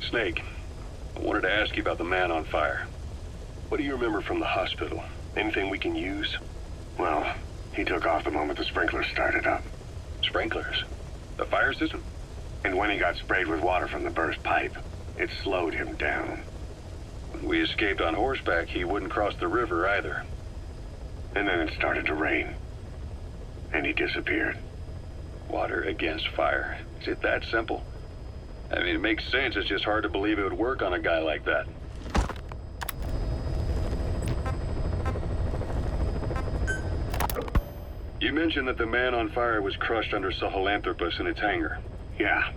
Snake. I wanted to ask you about the man on fire. What do you remember from the hospital? Anything we can use? Well, he took off the moment the sprinklers started up. Sprinklers? The fire system? And when he got sprayed with water from the burst pipe, it slowed him down. When we escaped on horseback, he wouldn't cross the river either. And then it started to rain. And he disappeared. Water against fire. Is it that simple? I mean, it makes sense. It's just hard to believe it would work on a guy like that. You mentioned that the man on fire was crushed under Sahelanthropus in its hangar. Yeah.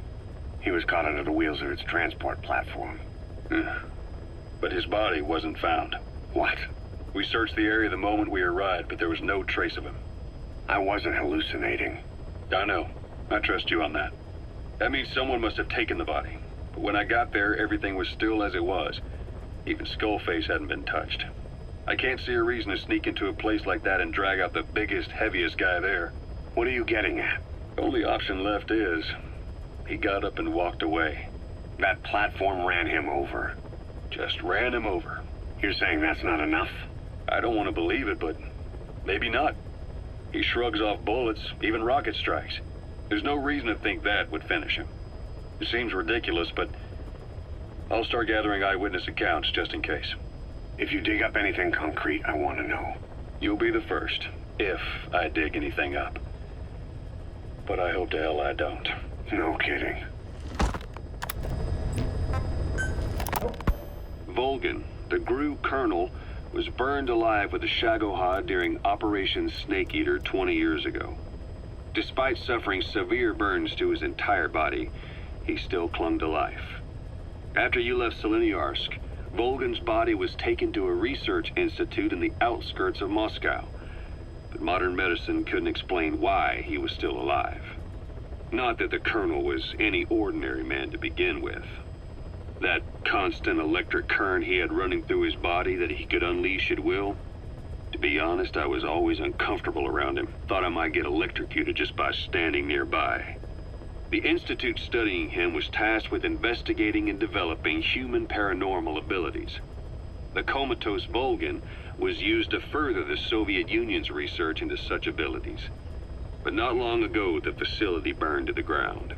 He was caught under the wheels of its transport platform. But his body wasn't found. What? We searched the area the moment we arrived, but there was no trace of him. I wasn't hallucinating. I know. I trust you on that. That means someone must have taken the body. But when I got there, everything was still as it was. Even Skullface hadn't been touched. I can't see a reason to sneak into a place like that and drag out the biggest, heaviest guy there. What are you getting at? The only option left is... he got up and walked away. That platform ran him over. Just ran him over. You're saying that's not enough? I don't want to believe it, but maybe not. He shrugs off bullets, even rocket strikes. There's no reason to think that would finish him. It seems ridiculous, but I'll start gathering eyewitness accounts just in case. If you dig up anything concrete, I want to know. You'll be the first, if I dig anything up. But I hope to hell I don't. No kidding. Volgan, the GRU colonel, was burned alive with a Shagohod during Operation Snake Eater 20 years ago. Despite suffering severe burns to his entire body, he still clung to life. After you left Seleniarsk, Volgan's body was taken to a research institute in the outskirts of Moscow, but modern medicine couldn't explain why he was still alive. Not that the colonel was any ordinary man to begin with. That constant electric current he had running through his body that he could unleash at will. To be honest, I was always uncomfortable around him. Thought I might get electrocuted just by standing nearby. The institute studying him was tasked with investigating and developing human paranormal abilities. The comatose Volgan was used to further the Soviet Union's research into such abilities. But not long ago, the facility burned to the ground.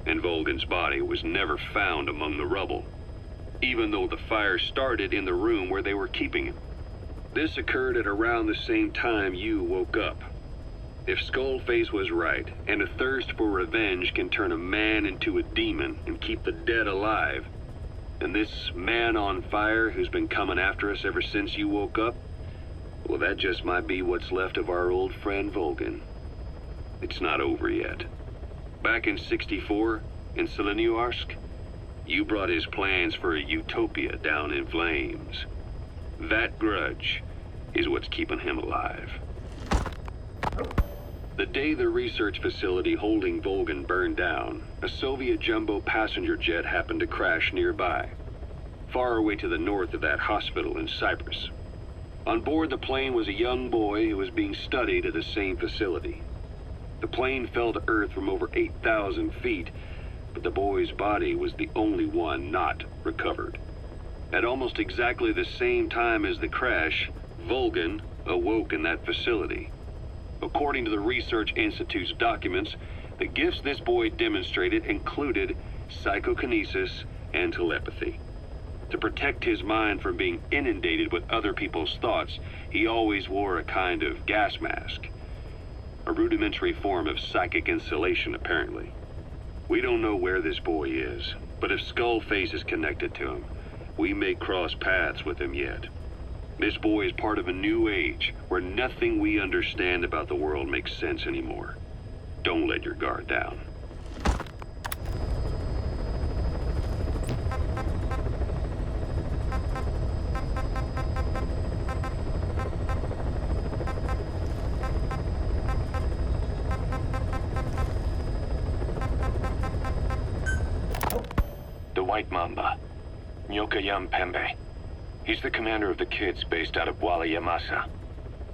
And Volgan's body was never found among the rubble, even though the fire started in the room where they were keeping him. This occurred at around the same time you woke up. If Skullface was right, and a thirst for revenge can turn a man into a demon and keep the dead alive, and this man on fire who's been coming after us ever since you woke up, well, that just might be what's left of our old friend Volgan. It's not over yet. Back in '64, in Seleniarsk, you brought his plans for a utopia down in flames. That grudge is what's keeping him alive. The day the research facility holding Volgan burned down, a Soviet jumbo passenger jet happened to crash nearby, far away to the north of that hospital in Cyprus. On board the plane was a young boy who was being studied at the same facility. The plane fell to Earth from over 8,000 feet, but the boy's body was the only one not recovered. At almost exactly the same time as the crash, Volgan awoke in that facility. According to the Research Institute's documents, the gifts this boy demonstrated included psychokinesis and telepathy. To protect his mind from being inundated with other people's thoughts, he always wore a kind of gas mask. A rudimentary form of psychic insulation, apparently. We don't know where this boy is, but if Skullface is connected to him, we may cross paths with him yet. This boy is part of a new age where nothing we understand about the world makes sense anymore. Don't let your guard down. The White Mamba, Nyokayam Pembe. He's the commander of the kids based out of Wala Yamasa.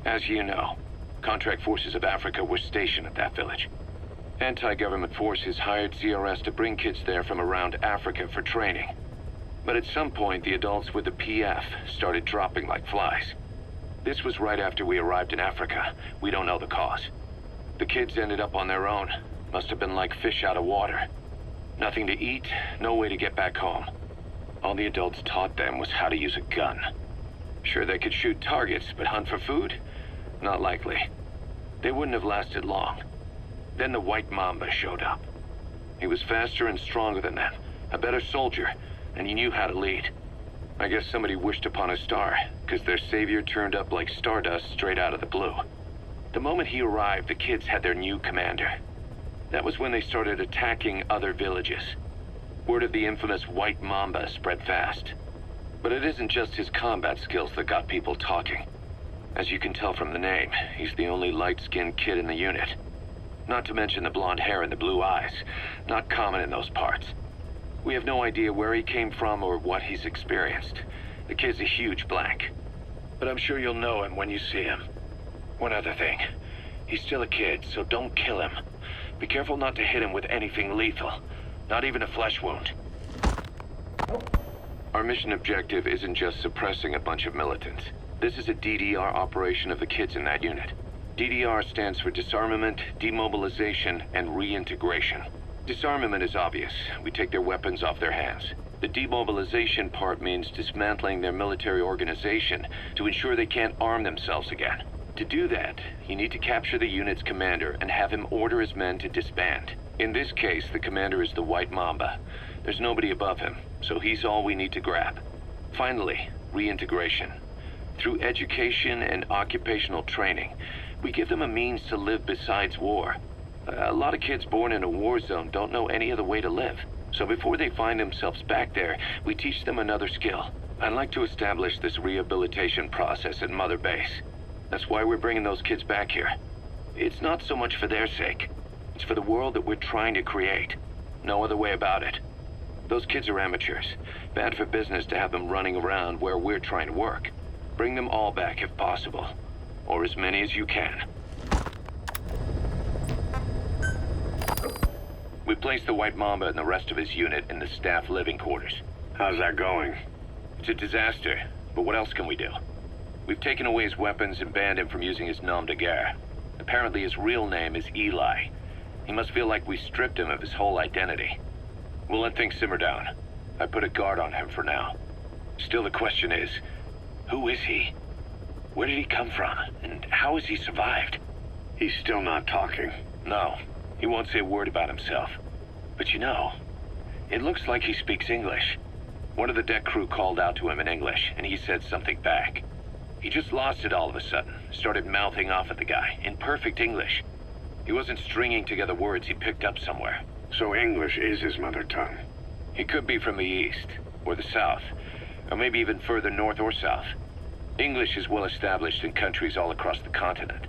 As you know, contract forces of Africa were stationed at that village. Anti-government forces hired CRS to bring kids there from around Africa for training. But at some point, the adults with the PF started dropping like flies. This was right after we arrived in Africa. We don't know the cause. The kids ended up on their own. Must have been like fish out of water. Nothing to eat, no way to get back home. All the adults taught them was how to use a gun. Sure, they could shoot targets, but hunt for food? Not likely. They wouldn't have lasted long. Then the white Mamba showed up. He was faster and stronger than them, a better soldier, and he knew how to lead. I guess somebody wished upon a star, because their savior turned up like stardust straight out of the blue. The moment he arrived, the kids had their new commander. That was when they started attacking other villages. Word of the infamous White Mamba spread fast. But it isn't just his combat skills that got people talking. As you can tell from the name, he's the only light-skinned kid in the unit. Not to mention the blonde hair and the blue eyes. Not common in those parts. We have no idea where he came from or what he's experienced. The kid's a huge blank. But I'm sure you'll know him when you see him. One other thing. He's still a kid, so don't kill him. Be careful not to hit him with anything lethal. Not even a flesh wound. Our mission objective isn't just suppressing a bunch of militants. This is a DDR operation of the kids in that unit. DDR stands for disarmament, demobilization, and reintegration. Disarmament is obvious. We take their weapons off their hands. The demobilization part means dismantling their military organization to ensure they can't arm themselves again. To do that, you need to capture the unit's commander and have him order his men to disband. In this case, the commander is the White Mamba. There's nobody above him, so he's all we need to grab. Finally, reintegration. Through education and occupational training, we give them a means to live besides war. A lot of kids born in a war zone don't know any other way to live. So before they find themselves back there, we teach them another skill. I'd like to establish this rehabilitation process at Mother Base. That's why we're bringing those kids back here. It's not so much for their sake. It's for the world that we're trying to create. No other way about it. Those kids are amateurs. Bad for business to have them running around where we're trying to work. Bring them all back if possible. Or as many as you can. We placed the White Mamba and the rest of his unit in the staff living quarters. How's that going? It's a disaster, but what else can we do? We've taken away his weapons and banned him from using his nom de guerre. Apparently his real name is Eli. He must feel like we stripped him of his whole identity. We'll let things simmer down. I put a guard on him for now. Still the question is, who is he? Where did he come from? And how has he survived? He's still not talking. No, he won't say a word about himself. But you know, it looks like he speaks English. One of the deck crew called out to him in English, and he said something back. He just lost it all of a sudden, started mouthing off at the guy, in perfect English. He wasn't stringing together words he picked up somewhere. So English is his mother tongue. He could be from the east, or the south, or maybe even further north or south. English is well established in countries all across the continent.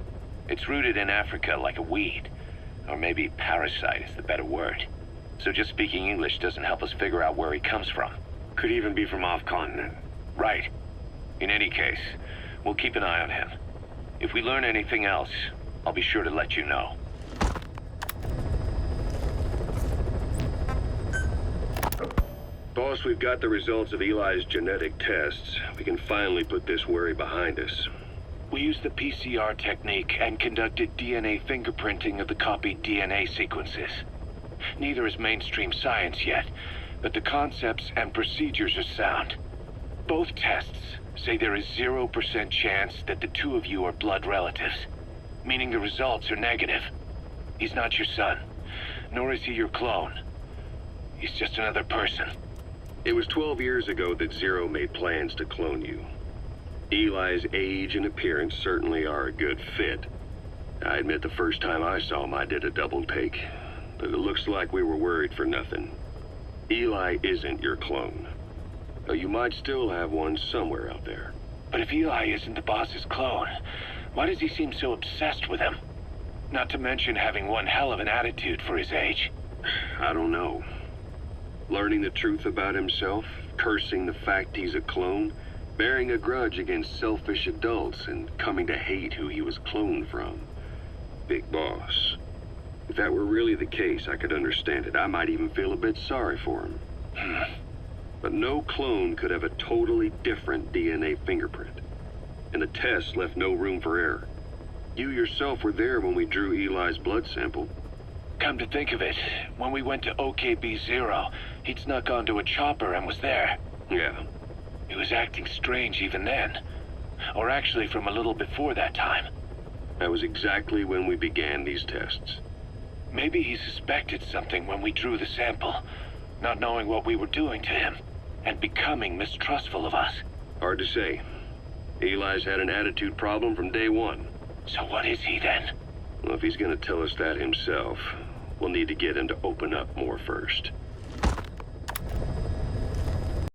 It's rooted in Africa like a weed, or maybe parasite is the better word. So just speaking English doesn't help us figure out where he comes from. Could even be from off-continent. Right. In any case, we'll keep an eye on him. If we learn anything else, I'll be sure to let you know. Boss, we've got the results of Eli's genetic tests. We can finally put this worry behind us. We used the PCR technique and conducted DNA fingerprinting of the copied DNA sequences. Neither is mainstream science yet, but the concepts and procedures are sound. Both tests say there is 0% chance that the two of you are blood relatives, meaning the results are negative. He's not your son, nor is he your clone. He's just another person. It was 12 years ago that Zero made plans to clone you. Eli's age and appearance certainly are a good fit. I admit the first time I saw him I did a double take, but it looks like we were worried for nothing. Eli isn't your clone, though you might still have one somewhere out there. But if Eli isn't the boss's clone, why does he seem so obsessed with him? Not to mention having one hell of an attitude for his age. I don't know. Learning the truth about himself, cursing the fact he's a clone, bearing a grudge against selfish adults, and coming to hate who he was cloned from. Big boss. If that were really the case, I could understand it. I might even feel a bit sorry for him. But no clone could have a totally different DNA fingerprint. And the test left no room for error. You yourself were there when we drew Eli's blood sample. Come to think of it, when we went to OKB-0, he'd snuck onto a chopper and was there. Yeah. He was acting strange even then. Or actually from a little before that time. That was exactly when we began these tests. Maybe he suspected something when we drew the sample, not knowing what we were doing to him, and becoming mistrustful of us. Hard to say. Eli's had an attitude problem from day one. So what is he then? Well, if he's gonna tell us that himself, we'll need to get him to open up more first.